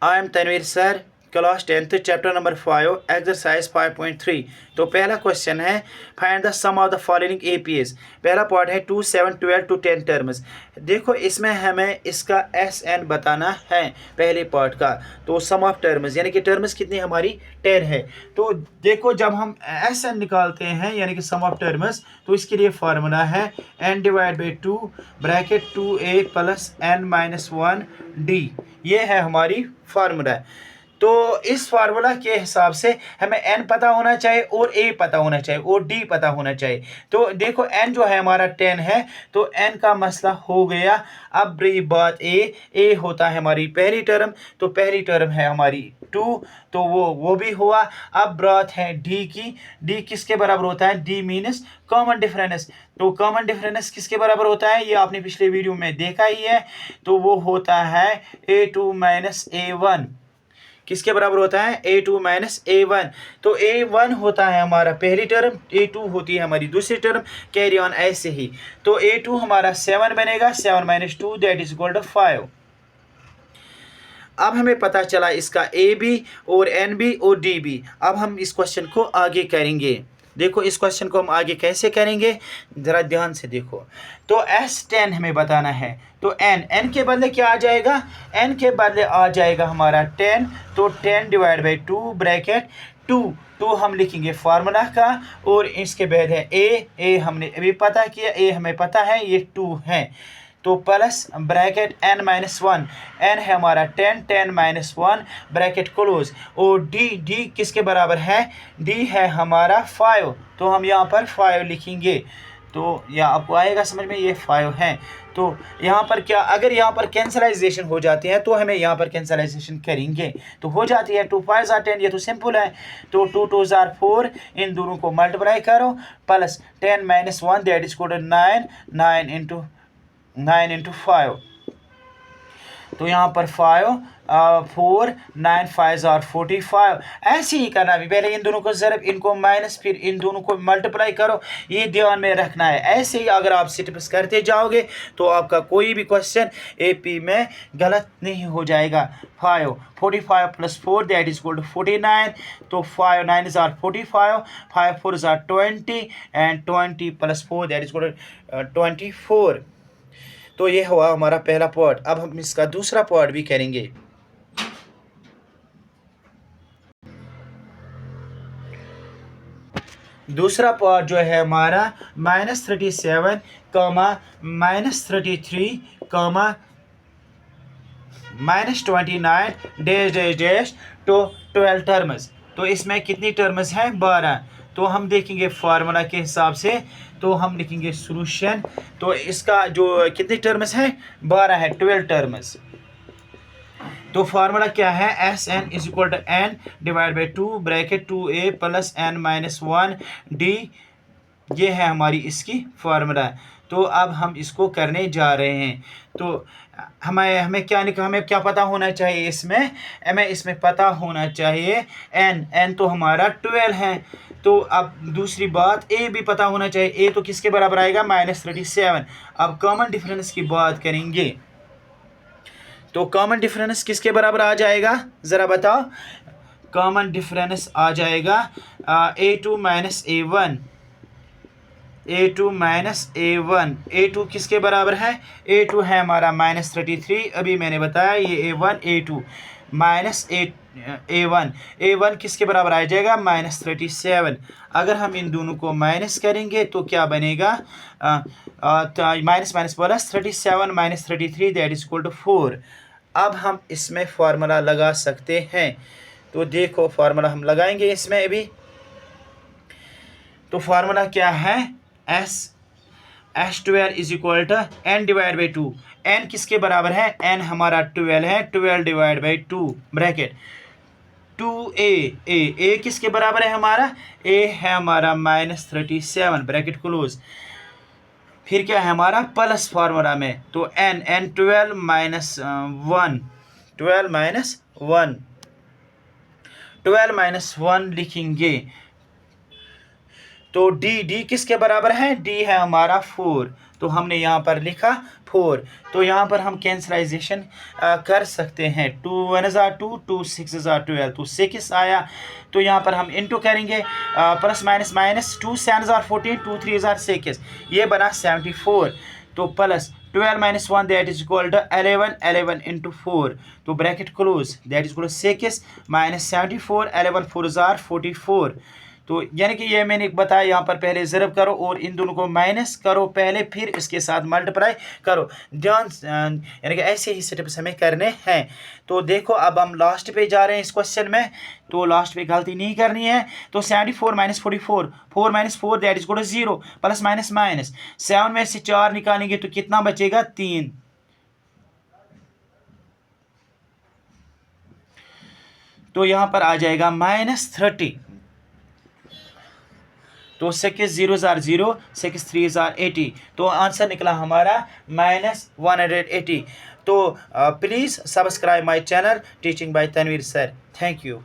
I am Tanveer sir, class 10th chapter number 5 exercise 5.3। तो पहला question है find the sum of the following APs. पहला part है 2, 7, 12 to 10 terms. देखो इसमें हमें इसका एस एन बताना है पहले पार्ट का। तो सम ऑफ टर्म्स यानी कि टर्म्स कितनी हमारी 10 है। तो देखो जब हम एस एन निकालते हैं यानी कि सम ऑफ टर्म्स, तो इसके लिए फार्मूला है n divide by 2 bracket 2a plus n-1d। ये है हमारी फार्मूला। तो इस फार्मूला के हिसाब से हमें n पता होना चाहिए और a पता होना चाहिए और d पता होना चाहिए। तो देखो n जो है हमारा 10 है, तो n का मसला हो गया। अब रही बात a होता है हमारी पहली टर्म, तो पहली टर्म है हमारी 2, तो वो भी हुआ। अब बात है d की। d किसके बराबर होता है? d means common difference. तो कॉमन डिफरेंस किसके बराबर होता है? ये आपने पिछले वीडियो में देखा ही है। तो वो होता है a2 माइनस a1। किसके बराबर होता है? a2 minus a1। तो a1 होता है हमारा पहली टर्म, a2 होती है हमारी दूसरी टर्म। कैरी ऑन ऐसे ही। तो a2 हमारा 7 बनेगा, 7 minus 2 that is equal to 5। अब हमें पता चला इसका a भी और n भी और d भी। अब हम इस क्वेश्चन को आगे करेंगे। देखो इस क्वेश्चन को हम आगे कैसे करेंगे, ज़रा ध्यान से देखो। तो S10 हमें बताना है। तो n के बदले क्या आ जाएगा? n के बदले आ जाएगा हमारा 10। तो 10 डिवाइड बाई 2 ब्रैकेट 2 हम लिखेंगे फार्मूला का, और इसके बाद है a हमने अभी पता किया, a हमें पता है ये 2 है। तो प्लस ब्रैकेट n-1, n है हमारा 10 माइनस 1 ब्रैकेट क्लोज। और d किसके बराबर है? d है हमारा 5। तो हम यहाँ पर 5 लिखेंगे। तो यहाँ आपको आएगा समझ में, ये 5 है। तो यहाँ पर क्या, अगर यहाँ पर कैंसलाइजेशन हो जाती है तो हमें यहाँ पर कैंसलाइजेशन करेंगे तो हो जाती है 2 5 10। ये तो सिंपल है। तो 2 2 4, इन दोनों को मल्टीप्लाई करो, plus 10 minus 1 that is equal to 9 into 5। तो यहाँ पर 5 4 9 5 और 45। ऐसे ही करना भी, पहले इन दोनों को ज़रब, इनको माइनस, फिर इन दोनों को मल्टीप्लाई करो। ये ध्यान में रखना है। ऐसे ही अगर आप स्टेप्स करते जाओगे तो आपका कोई भी क्वेश्चन AP में गलत नहीं हो जाएगा। 45 plus 4 that is equal to 49। तो 5 9 जार 45, 5 4 जार 20 and 20 plus 4 that is equal to 24। तो ये हुआ हमारा पहला पार्ट। अब हम इसका दूसरा पार्ट भी करेंगे। दूसरा पार्ट जो है हमारा -37, -33, -29 डैश डैश डैश तो 12 टर्म्स। तो इसमें कितनी टर्म्स हैं? 12। तो हम देखेंगे फार्मूला के हिसाब से। तो हम लिखेंगे सॉल्यूशन। तो इसका जो कितनी टर्म्स हैं? 12 है, 12 टर्म्स। तो फार्मूला क्या है? Sn is equal to n divide by 2 bracket 2a plus n-1d। ये है हमारी इसकी फार्मूला। तो अब हम इसको करने जा रहे हैं। तो हमें क्या पता होना चाहिए इसमें? हमें इसमें पता होना चाहिए n तो हमारा 12 है। तो अब दूसरी बात, a भी पता होना चाहिए। a तो किसके बराबर आएगा? -37। अब कॉमन डिफरेंस की बात करेंगे। तो कॉमन डिफरेंस किसके बराबर आ जाएगा, ज़रा बताओ? कॉमन डिफरेंस आ जाएगा a2 minus a1। a2 minus a1। a2 किसके बराबर है? a2 है हमारा -33। अभी मैंने बताया ये a1 a2 माइनस a1 किसके बराबर आ जाएगा? -37। अगर हम इन दोनों को माइनस करेंगे तो क्या बनेगा? Minus minus plus 37 minus 33 that is equal to 4। अब हम इसमें फार्मूला लगा सकते हैं। तो देखो फार्मूला हम लगाएंगे इसमें अभी। तो फार्मूला क्या है? S12 is equal to n divide by 2। n किसके बराबर है? n हमारा 12 है, 12 डिवाइड बाई 2 ब्रैकेट 2a किसके बराबर है हमारा? a है हमारा -37 ब्रैकेट क्लोज। फिर क्या है हमारा? प्लस फार्मूला में। तो n 12 माइनस 1, 12 माइनस 1 लिखेंगे। तो d किसके बराबर है? d है हमारा 4। तो हमने यहाँ पर लिखा 4। तो यहाँ पर हम कैंसलाइजेशन कर सकते हैं। 2 1 जार 2, 2 6 जार 12, तो 6 आया। तो यहाँ पर हम इंटू करेंगे, प्लस माइनस माइनस, 2 7 जार 14, 2 3 जार 6, ये बना 74। तो plus 12 minus 1 that is equal to 11, 11 into 4, तो bracket close, that is equal to 6 minus 74, 11 4 जार 44। तो यानी कि ये मैंने बताया, यहाँ पर पहले ज़रब करो और इन दोनों को माइनस करो पहले, फिर इसके साथ मल्टीप्लाई करो। ध्यान, यानी कि ऐसे ही स्टेप्स हमें करने हैं। तो देखो अब हम लास्ट पे जा रहे हैं इस क्वेश्चन में, तो लास्ट पे गलती नहीं करनी है। तो 74 minus 44, 4 minus 4 that is equal to 0, plus minus minus 7 में से 4 निकालेंगे तो कितना बचेगा, 3। तो यहाँ पर आ जाएगा -30। तो 6 0 जार 0, 6 3 जार 80, तो आंसर निकला हमारा -180। तो please subscribe my channel teaching by Tanveer sir. Thank you.